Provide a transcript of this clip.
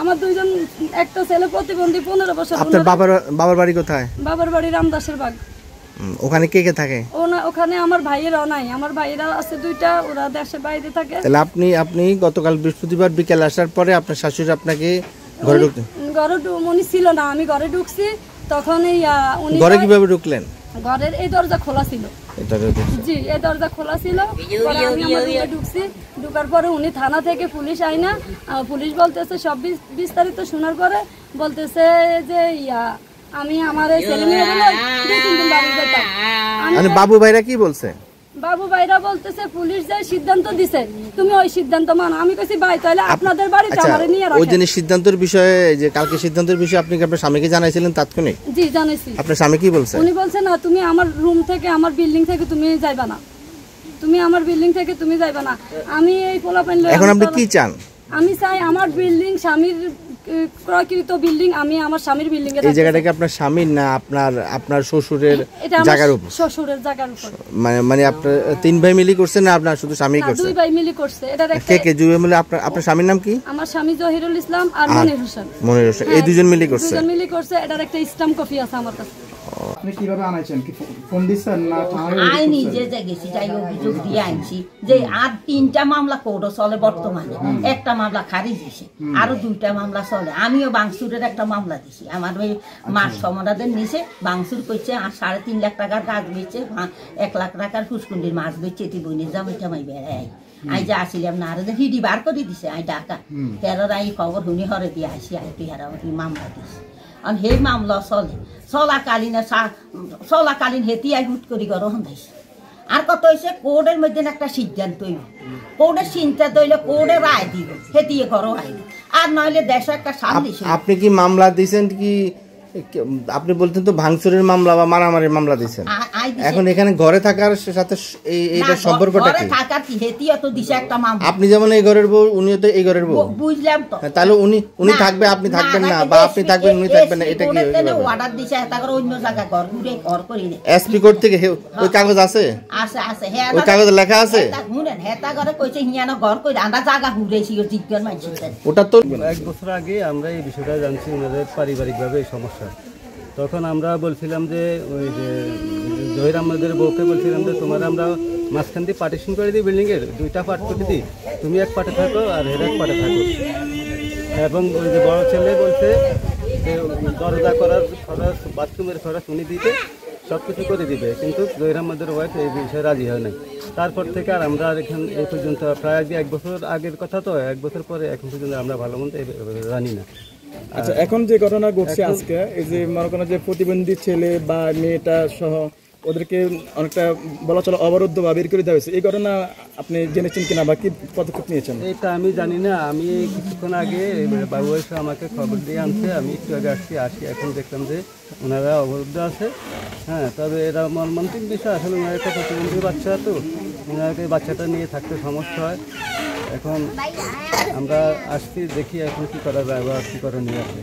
আমার দুইজন, একটা ছেলে প্রতিবন্ধী 15 বছর। আপনার বাবার বাড়ি কোথায়? বাবার বাড়ি রামদাসের বাগ। ওখানে কে কে থাকে? ওখানে আমার ভাইয়েরাও নাই, আমার ভাইয়েরা আছে 2টা, ওরা দেশের বাইরে থাকে। তাহলে আপনি গতকাল বৃহস্পতিবার বিকেল আসার পরে আপনার শাশুড়ি আপনাকে ঘরে ঢুকতে? ঘরে উনি ছিল না, আমি ঘরে ঢুকছি তখন উনি। ঘরে কিভাবে ঢুকলেন? ঘরের এই দরজা খোলা ছিল। জি, এই দরজা খোলা ছিল। পরে আমি আমার রুমে ঢুকছি, ঢুকার পরে উনি থানা থেকে পুলিশ আইনা, পুলিশ বলতেছে সব বিস্তারিত শোনার পরে বলতেছে যে আমি আমার ছেলে মেয়েগুলো 2-3 দিন বাড়ি যেতাম। মানে বাবু ভাইরা কি বলছে? বাবু ভাইরা বলতেছে পুলিশ যে সিদ্ধান্ত দিছে তুমি ওই সিদ্ধান্ত মানো। আমি কইছি ভাই তাহলে আপনাদের বাড়িতে আমারে নিয়ে রাখেন। ওই দিনের সিদ্ধান্তের বিষয়ে, যে কালকে সিদ্ধান্তের বিষয়ে আপনি কি আপনার স্বামীকে জানাইছিলেন তাৎক্ষণিক? জি জানাইছি। আপনার স্বামী কি বলছে? উনি বলছে না, তুমি আমার রুম থেকে, আমার বিল্ডিং থেকে তুমি যাইবা না, তুমি আমার বিল্ডিং থেকে তুমি যাইবা না। আমি এই পোলাপাইন লই। এখন আপনি কি চান? আমি চাই আমার বিল্ডিং, স্বামীর ক্রয়কৃত বিল্ডিং, আমি আমার স্বামীর বিল্ডিং এ। এই জায়গাটা কি আপনার স্বামীর না আপনার শ্বশুরের জায়গার উপর? শ্বশুরের জায়গার উপর। মানে আপনার 3 ভাই মিলি করছেন না আপনার শুধু স্বামী করছে? 2 ভাই মিলি করছে। এটা কে 2 ভাই মিলে? আপনার স্বামীর নাম কি? আমার স্বামী জহিরুল ইসলাম আর মনির হোসেন। মনির হোসেন, এই দুজন মিলি করছে? দুজন মিলি করছে। এটার একটা স্ট্যাম্প কপি আছে আমার কাছে। আপনি কিভাবে আনাইছেন? কি ফোন দিছেন না থানায়? আই নিজে গেছি, যাই অভিযোগ দিয়ে আনছি যে আর 3টা মামলা কোর্টে চলে বর্তমানে। একটা মামলা খারিজ দিছে, আরো 2টা মামলা চলে। আমিও বাংসুরের একটা মামলা দিছি। আমার ওই মাছ সমরাদের নিচে বাংসুর করছে, আর 3.5 লাখ টাকার গাছ বেচছে, 1 লাখ টাকার ফুসকুন্ডির মাছ বেচছে। এটি বইনের জামাই টামাই বেড়ায় আই যে আসিলাম না, আর হিডি বার করে দিছে। আই ঢাকা 13 আই খবর শুনি হরে দিয়ে আসি। আই তুই হারা মামলা দিছে। আর সেই মামলা চলাকালীন হেতি আই হুট করি গ্রহণ দিয়েছে। আর কত হয়েছে কোর্টের মধ্যে একটা সিদ্ধান্ত হইল, কোর্টের সিদ্ধান্ত হইলে কোর্টে রায় দিব, হেতিয়ে ঘরও আইল। আর নইলে দেশে একটা শান্তি। আপনি কি মামলা দিয়েছেন? কি আপনি বলতেন তো ভাঙচুরের মামলা বা মারামারির মামলা দিয়েছেন। এখন এখানে ঘরে থাকার সাথে এইটা সম্পর্কটা কি? থাকার কি হেতিয়ে তো দিছে একটা মামলা। আপনি যেমন এই ঘরের বউ, উনিও তো এই ঘরের বউ। বুঝলাম তো। তাহলে উনি থাকবে, আপনি থাকবেন না, বা আপনি থাকবেন উনি থাকবেন না, এটা কি? অর্ডার দিছে এটা করে অন্য জায়গায় ঘর ঘুরে ঘর করি না। এসপি কোর্ট থেকে ওই কাগজ আছে? আছে আছে। হ্যাঁ, ওই কাগজে লেখা আছে। শুনেন, হেতা করে কইছে হিয়ানো ঘর কই আমরা জায়গা ঘুরেছি জিজ্ঞাসা মানছি। ওটা তো 1 বছর আগে আমরা এই বিষয়টা জানছি, ওনাদের পারিবারিকভাবে সমস্যা। তখন আমরা বলছিলাম যে ওই যে জহির আহমেদের বউকে বলছিলাম যে তোমার আমরা মাঝখান দিয়ে পার্টিশন করে দিই, বিল্ডিংয়ের 2টা পার্ট করে দিই, তুমি এক পার্টে থাকো আর হের এক পার্টে থাকো। এবং ওই যে বড় ছেলে বলছে যে দরজা করার খরচ, বাথরুমের খরচ উনি দিতে, সব কিছু করে দিবে, কিন্তু জহির আহমেদের ওয়াইফ এই বিষয়ে রাজি হয় না। তারপর থেকে আর আমরা এখানে এই পর্যন্ত প্রায় 1 বছর আগের কথা, তো 1 বছর পরে এখন পর্যন্ত আমরা ভালো মন্দ জানি না। আচ্ছা, এখন যে ঘটনা ঘটছে আজকে, এই যে মনে করেন যে প্রতিবন্ধী ছেলে বা মেয়েটা সহ ওদেরকে অনেকটা বলা চলে অবরুদ্ধ বা বের করে দেওয়া হয়েছে, এই ঘটনা আপনি জেনেছেন কিনা বা কি পদক্ষেপ নিয়েছেন? এটা আমি জানি না। আমি কিছুক্ষণ আগে বাবু এসে আমাকে খবর দিয়ে আনছে, আমি একটু আগে আসি। এখন দেখলাম যে ওনারা অবরুদ্ধ আছে। হ্যাঁ, তবে এরা মর্মান্তিক বিষয়। আসলে ওনার একটা প্রতিবন্ধী বাচ্চা, তো ওনাকে বাচ্চাটা নিয়ে থাকতে সমস্যা হয়। এখন আমরা আসছি, দেখি এখন কী করা যায় বা কী করণীয় আছে।